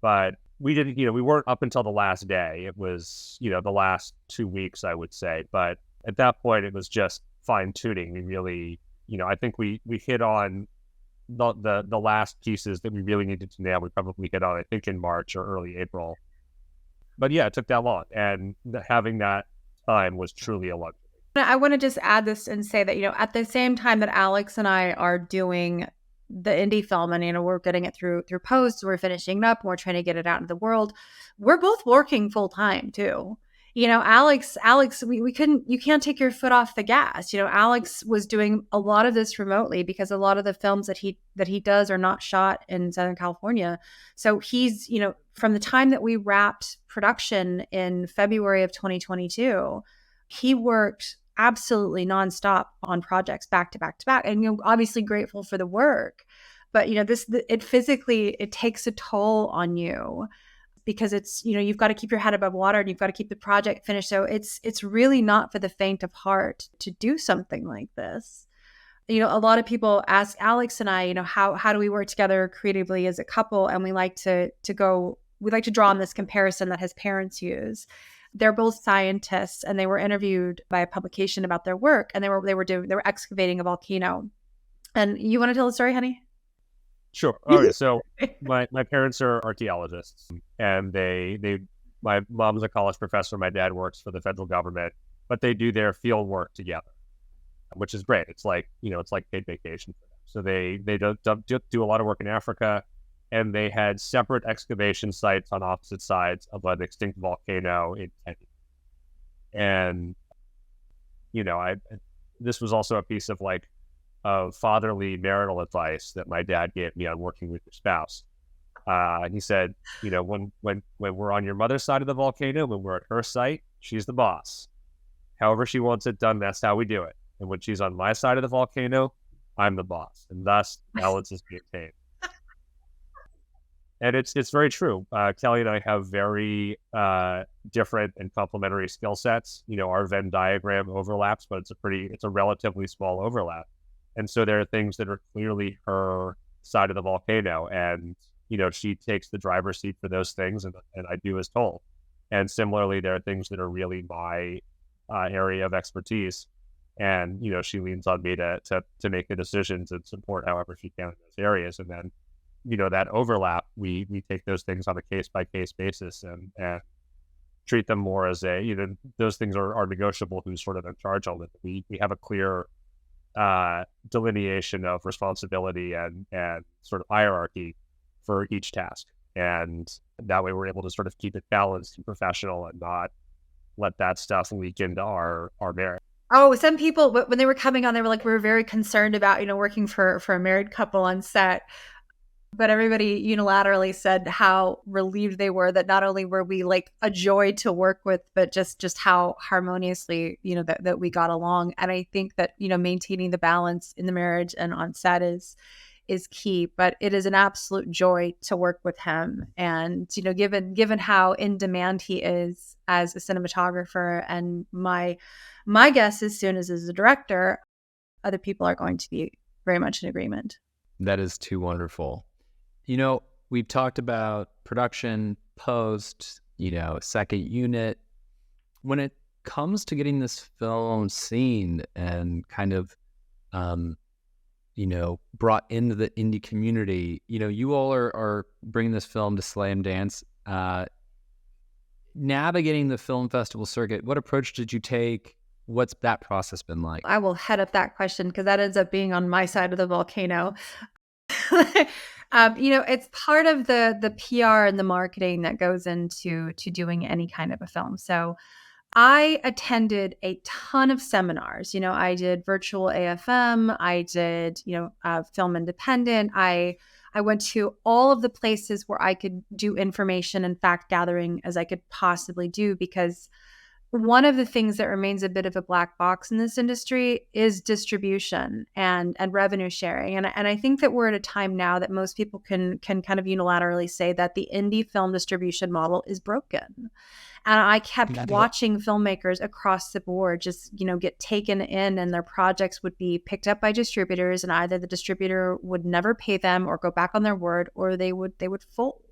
But we didn't, we weren't up until the last day. It was, the last 2 weeks, I would say. But at that point, it was just fine tuning. We really, I think we hit on the last pieces that we really needed to nail. We probably hit on, I think, in March or early April. But yeah, it took that long. And having that time was truly a luxury. I want to just add this and say that, at the same time that Alex and I are doing the indie film and, we're getting it through post, we're finishing it up, and we're trying to get it out into the world, we're both working full time too. Alex, we couldn't, you can't take your foot off the gas. Alex was doing a lot of this remotely because a lot of the films that he does are not shot in Southern California. So he's, from the time that we wrapped production in February of 2022, he worked absolutely nonstop on projects back to back to back. And, obviously grateful for the work, but, it physically, it takes a toll on you. Because it's, you've got to keep your head above water and you've got to keep the project finished. So it's really not for the faint of heart to do something like this. A lot of people ask Alex and I, how do we work together creatively as a couple? And we like to draw on this comparison that his parents use. They're both scientists and they were interviewed by a publication about their work, and they were excavating a volcano. And you want to tell the story, honey? Sure. All right. So my parents are archaeologists, and my mom's a college professor. My dad works for the federal government, but they do their field work together, which is great. It's like, it's like paid vacation for them. So they do a lot of work in Africa, and they had separate excavation sites on opposite sides of an extinct volcano in Kenya. And, this was also a piece of of fatherly marital advice that my dad gave me on working with your spouse. He said, when we're on your mother's side of the volcano, when we're at her site, she's the boss. However she wants it done, that's how we do it. And when she's on my side of the volcano, I'm the boss. And thus, balance is maintained. And it's very true. Kelly and I have very different and complementary skill sets. Our Venn diagram overlaps, but it's a relatively small overlap. And so there are things that are clearly her side of the volcano, and, she takes the driver's seat for those things, and I do as told. And similarly, there are things that are really my area of expertise, and, she leans on me to make the decisions and support however she can in those areas. And then, that overlap, we take those things on a case-by-case basis and treat them more as those things are negotiable, who's sort of in charge of it. We have a clear delineation of responsibility and sort of hierarchy for each task. And that way we're able to sort of keep it balanced and professional and not let that stuff leak into our marriage. Oh, some people, when they were coming on, they were like, we were very concerned about, working for a married couple on set. But everybody unilaterally said how relieved they were that not only were we a joy to work with, but just how harmoniously, that we got along. And I think that, maintaining the balance in the marriage and on set is key. But it is an absolute joy to work with him. And, given how in demand he is as a cinematographer, and my guess as soon as a director, other people are going to be very much in agreement. That is too wonderful. We've talked about production, post, second unit. When it comes to getting this film seen and kind of, brought into the indie community, you all are bringing this film to Slam Dance. Navigating the film festival circuit, what approach did you take? What's that process been like? I will head up that question because that ends up being on my side of the volcano. It's part of the PR and the marketing that goes into doing any kind of a film. So I attended a ton of seminars. I did virtual AFM. I did, Film Independent. I I went to all of the places where I could do information and fact gathering as I could possibly do, because one of the things that remains a bit of a black box in this industry is distribution and revenue sharing. And I think that we're at a time now that most people can kind of unilaterally say that the indie film distribution model is broken. And I kept watching filmmakers across the board just, get taken in, and their projects would be picked up by distributors, and either the distributor would never pay them or go back on their word, or they would fold.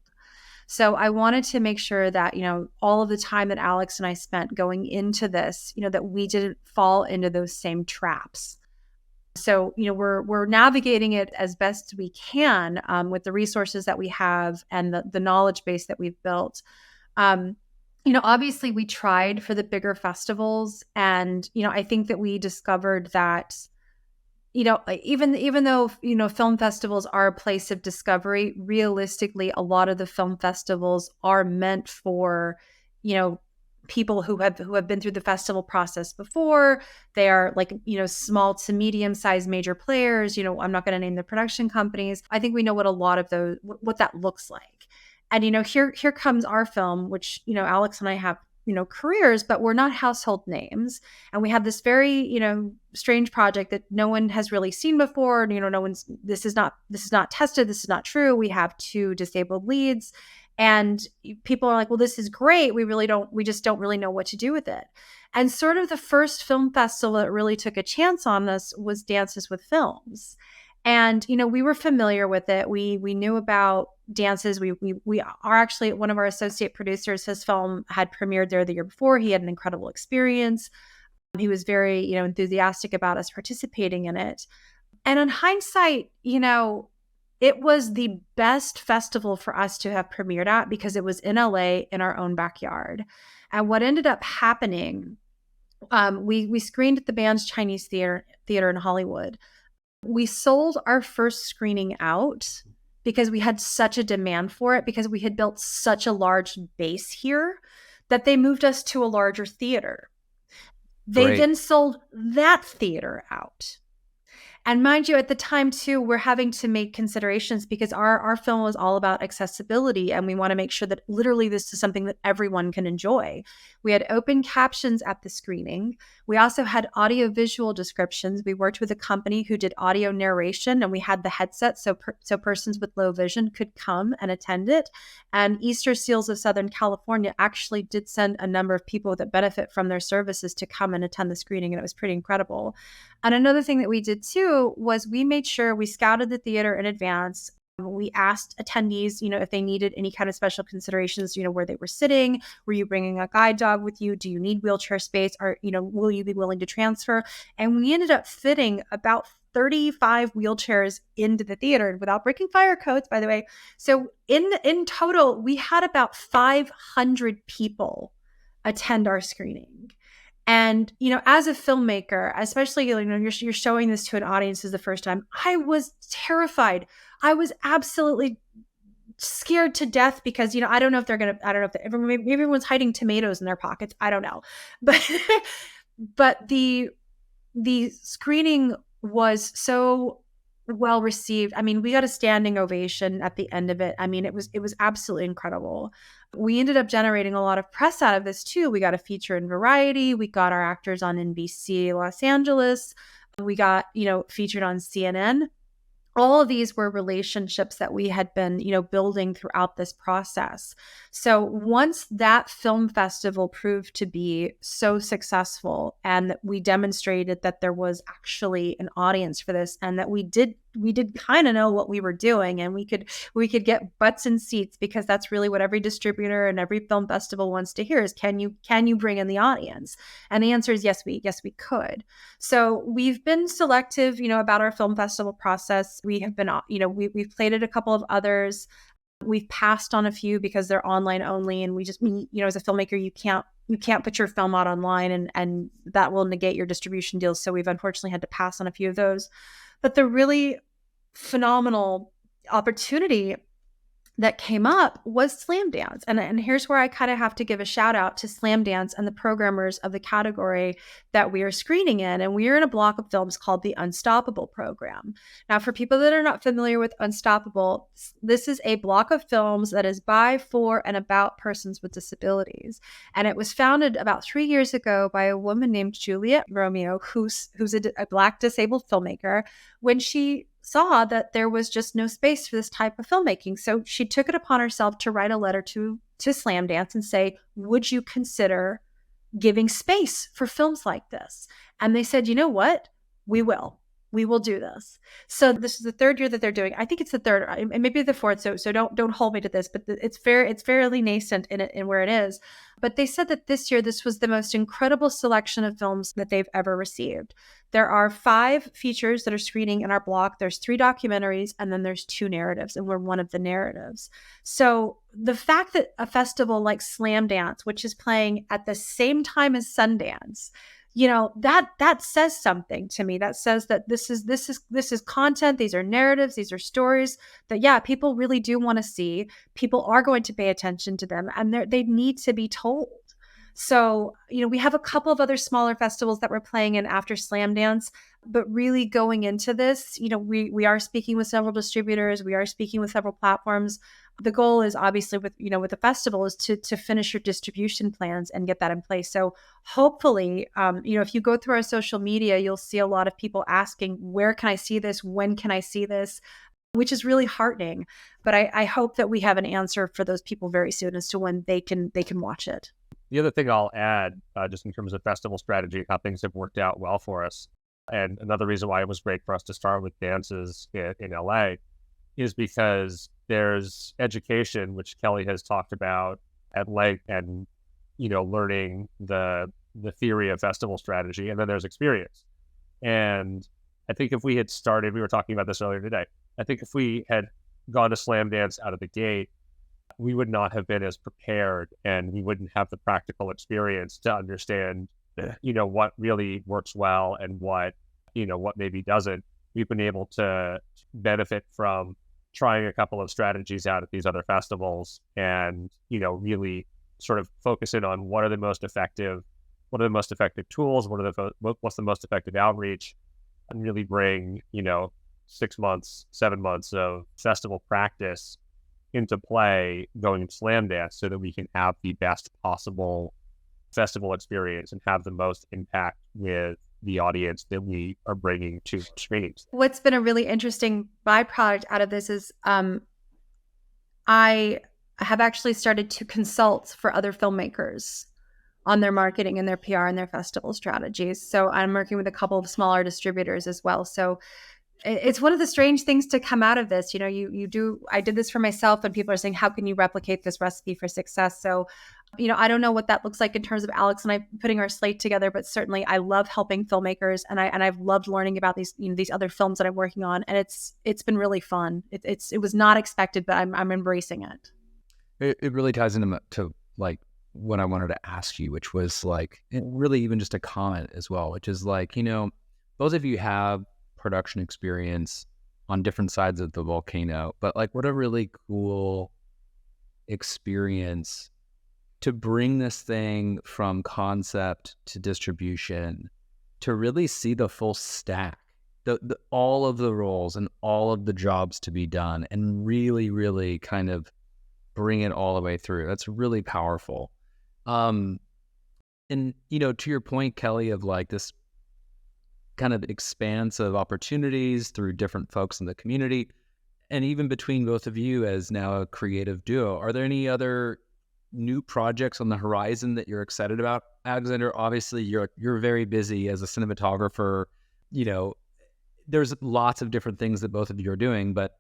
So I wanted to make sure that, all of the time that Alex and I spent going into this, that we didn't fall into those same traps. So, we're navigating it as best we can with the resources that we have and the knowledge base that we've built. Obviously we tried for the bigger festivals, and, I think that we discovered that, even though, film festivals are a place of discovery, realistically, a lot of the film festivals are meant for, people who have been through the festival process before. They are like, small to medium-sized major players. I'm not going to name the production companies. I think we know what a lot of those, what that looks like. And, here comes our film, which, Alex and I have, careers, but we're not household names. And we have this very, strange project that no one has really seen before. This is not tested. This is not true. We have 2 disabled leads, and people are like, well, this is great. We just don't really know what to do with it. And sort of the first film festival that really took a chance on us was Dances with Films. And, we were familiar with it. We knew about dances. We are actually, one of our associate producers, his film had premiered there the year before. He had an incredible experience. He was very, enthusiastic about us participating in it. And in hindsight, it was the best festival for us to have premiered at, because it was in LA in our own backyard. And what ended up happening, we screened at the band's Chinese theater in Hollywood. We sold our first screening out because we had such a demand for it, because we had built such a large base here, that they moved us to a larger theater. They then sold that theater out. And mind you, at the time too, we're having to make considerations, because our film was all about accessibility, and we want to make sure that literally this is something that everyone can enjoy. We had open captions at the screening. We also had audio-visual descriptions. We worked with a company who did audio narration, and we had the headset so persons with low vision could come and attend it. And Easter Seals of Southern California actually did send a number of people that benefit from their services to come and attend the screening, and it was pretty incredible. And another thing that we did too was we made sure we scouted the theater in advance. We asked attendees, if they needed any kind of special considerations, where they were sitting. Were you bringing a guide dog with you? Do you need wheelchair space? Or, will you be willing to transfer? And we ended up fitting about 35 wheelchairs into the theater without breaking fire codes, by the way. So in total, we had about 500 people attend our screening. And, as a filmmaker, especially, you're showing this to an audience for the first time, I was terrified. I was absolutely scared to death, because, I don't know if maybe everyone's hiding tomatoes in their pockets. I don't know. But the screening was so well received. I mean, we got a standing ovation at the end of it. I mean, it was absolutely incredible. We ended up generating a lot of press out of this too. We got a feature in Variety. We got our actors on NBC Los Angeles. We got, featured on CNN. All of these were relationships that we had been, building throughout this process. So once that film festival proved to be so successful, and that we demonstrated that there was actually an audience for this, and that we did kind of know what we were doing, and we could get butts in seats, because that's really what every distributor and every film festival wants to hear is, can you bring in the audience? And the answer is yes, we could. So we've been selective, about our film festival process. We have been, we've played at a couple of others. We've passed on a few because they're online only, and as a filmmaker, you can't put your film out online, and that will negate your distribution deals. So we've unfortunately had to pass on a few of those. But the really phenomenal opportunity that came up was Slam Dance. And here's where I kind of have to give a shout out to Slam Dance and the programmers of the category that we are screening in. And we are in a block of films called the Unstoppable program. Now, for people that are not familiar with Unstoppable, this is a block of films that is by, for, and about persons with disabilities. And it was founded about 3 years ago by a woman named Juliet Romeo, who's a Black disabled filmmaker, when she saw that there was just no space for this type of filmmaking. So she took it upon herself to write a letter to Slam Dance and say, would you consider giving space for films like this? And they said, you know what? We will do this. So this is the third year that they're doing. I think it's the third, and maybe the fourth. So don't hold me to this, but it's fairly nascent in where it is. But they said that this year, this was the most incredible selection of films that they've ever received. There are 5 features that are screening in our block. There's 3 documentaries, and then there's 2 narratives, and we're one of the narratives. So the fact that a festival like Slam Dance, which is playing at the same time as Sundance, that says something to me. That says that this is content. These are narratives. These are stories that, people really do want to see. People are going to pay attention to them, and they need to be told. So, we have a couple of other smaller festivals that we're playing in after Slam Dance, but really going into this, we are speaking with several distributors. We are speaking with several platforms. The goal is obviously with the festival is to finish your distribution plans and get that in place. So hopefully, if you go through our social media, you'll see a lot of people asking, where can I see this? When can I see this? Which is really heartening. But I hope that we have an answer for those people very soon as to when they can watch it. The other thing I'll add, just in terms of festival strategy, how things have worked out well for us, and another reason why it was great for us to start with dances in LA, is because there's education, which Kelly has talked about at length, and learning the theory of festival strategy, and then there's experience. And I think if we had started, we were talking about this earlier today, I think if we had gone to Slam Dance out of the gate, we would not have been as prepared, and we wouldn't have the practical experience to understand, what really works well and what maybe doesn't. We've been able to benefit from trying a couple of strategies out at these other festivals, and, really sort of focus in on what are the most effective tools, what's the most effective outreach, and really bring, 6 months, 7 months of festival practice into play going to Slam Dance, so that we can have the best possible festival experience and have the most impact with the audience that we are bringing to screenings. What's been a really interesting byproduct out of this is I have actually started to consult for other filmmakers on their marketing and their PR and their festival strategies. So I'm working with a couple of smaller distributors as well. So it's one of the strange things to come out of this. I did this for myself, and people are saying, how can you replicate this recipe for success? So, I don't know what that looks like in terms of Alex and I putting our slate together, but certainly I love helping filmmakers, and I've loved learning about these other films that I'm working on, and it's been really fun. It was not expected, but I'm embracing it. It really ties into like what I wanted to ask you, which was like, really even just a comment as well, which is like, both of you have production experience on different sides of the volcano, but like, what a really cool experience to bring this thing from concept to distribution, to really see the full stack, all of the roles and all of the jobs to be done, and really, really kind of bring it all the way through. That's really powerful. And, to your point, Kelly, of like this kind of expanse of opportunities through different folks in the community, and even between both of you as now a creative duo, are there any other new projects on the horizon that you're excited about? Alexander, obviously you're very busy as a cinematographer. There's lots of different things that both of you are doing, but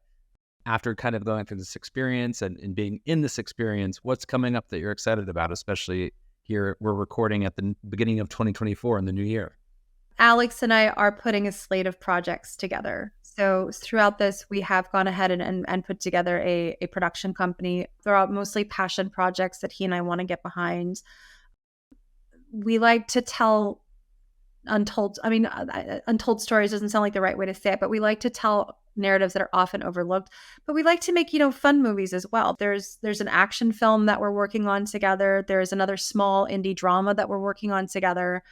after kind of going through this experience and being in this experience, what's coming up that you're excited about, especially here we're recording at the beginning of 2024 in the new year? Alex and I are putting a slate of projects together. So throughout this, we have gone ahead and put together a production company. They're all mostly passion projects that he and I want to get behind. We like to tell untold stories doesn't sound like the right way to say it, but we like to tell narratives that are often overlooked. But we like to make, fun movies as well. There's an action film that we're working on together. There's another small indie drama that we're working on together.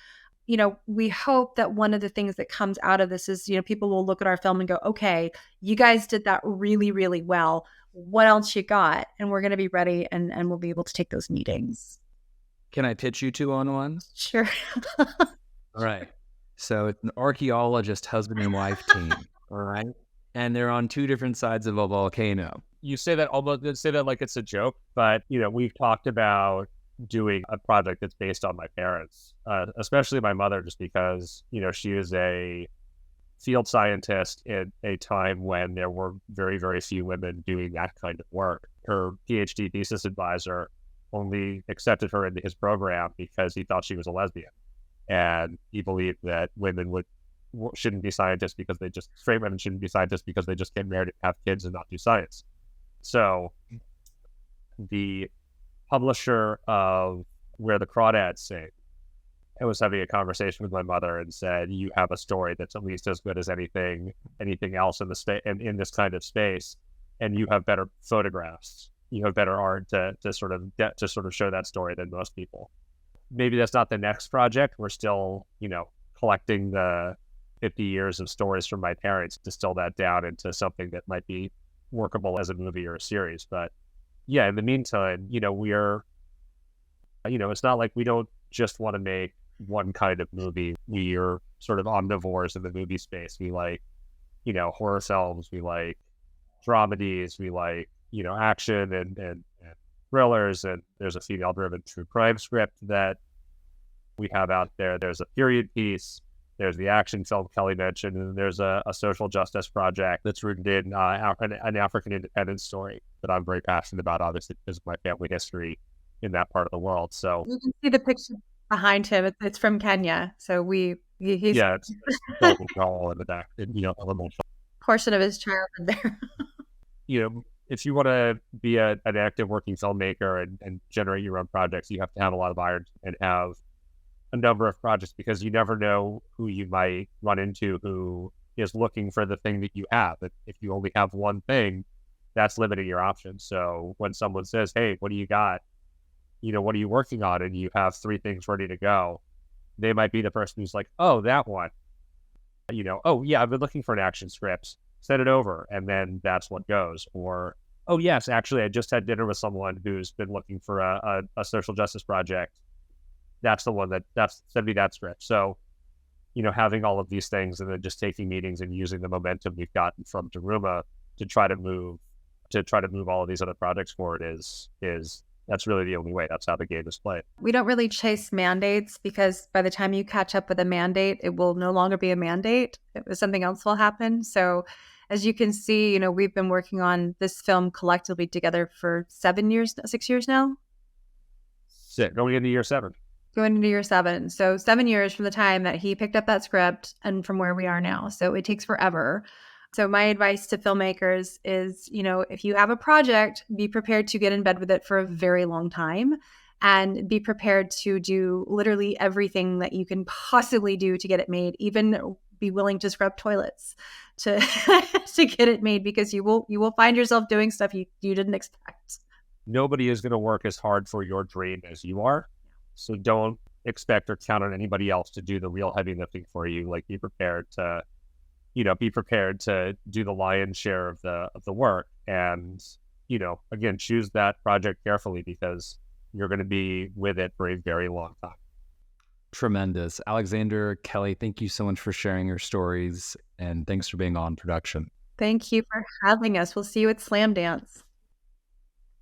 We hope that one of the things that comes out of this is, people will look at our film and go, okay, you guys did that really, really well. What else you got? And we're going to be ready and we'll be able to take those meetings. Can I pitch you two on one? Sure. All right. So it's an archaeologist husband and wife team. All right. And they're on two different sides of a volcano. You say that like it's a joke, but we've talked about doing a project that's based on my parents, especially my mother, just because, she was a field scientist in a time when there were very, very few women doing that kind of work. Her PhD thesis advisor only accepted her into his program because he thought she was a lesbian. And he believed that shouldn't be scientists because straight women shouldn't be scientists because they just get married and have kids and not do science. So the publisher of Where the Crawdads Sing, I was having a conversation with my mother and said, you have a story that's at least as good as anything else in in this kind of space, and you have better photographs, you have better art to sort of show that story than most people. Maybe that's not the next project. We're still, collecting the 50 years of stories from my parents, distill that down into something that might be workable as a movie or a series. But yeah, in the meantime, we're, it's not like we don't just want to make one kind of movie. We are sort of omnivores in the movie space. We like, horror films, we like dramedies, we like, action and thrillers, and there's a female-driven true crime script that we have out there. There's a period piece. There's the action film Kelly mentioned, and there's a social justice project that's rooted in an African independence story that I'm very passionate about, obviously, because of my family history in that part of the world. So you can see the picture behind him. It's from Kenya. So he's it's all in the back, elemental portion of his childhood there. If you want to be an active working filmmaker and generate your own projects, you have to have a lot of irons and have a number of projects, because you never know who you might run into who is looking for the thing that you have. And if you only have one thing, that's limiting your options. So when someone says, hey, what do you got? What are you working on? And you have 3 things ready to go. They might be the person who's like, oh, that one. Oh yeah, I've been looking for an action script. Send it over. And then that's what goes. Or, oh yes, actually, I just had dinner with someone who's been looking for a social justice project. That's the one send me that script. So, having all of these things and then just taking meetings and using the momentum we've gotten from Daruma to try to move all of these other projects forward is that's really the only way. That's how the game is played. We don't really chase mandates, because by the time you catch up with a mandate, it will no longer be a mandate. Something else will happen. So as you can see, we've been working on this film collectively together for 6 years now. Going into year 7. Going into year 7. So 7 years from the time that he picked up that script and from where we are now. So it takes forever. So my advice to filmmakers is, if you have a project, be prepared to get in bed with it for a very long time, and be prepared to do literally everything that you can possibly do to get it made, even be willing to scrub toilets to to get it made, because you will find yourself doing stuff you didn't expect. Nobody is going to work as hard for your dream as you are. So don't expect or count on anybody else to do the real heavy lifting for you. Like, be prepared to do the lion's share of the work, and again, choose that project carefully, because you're going to be with it for a very long time. Tremendous. Alexander, Kelly, thank you so much for sharing your stories, and thanks for being on production. Thank you for having us. We'll see you at Slam Dance.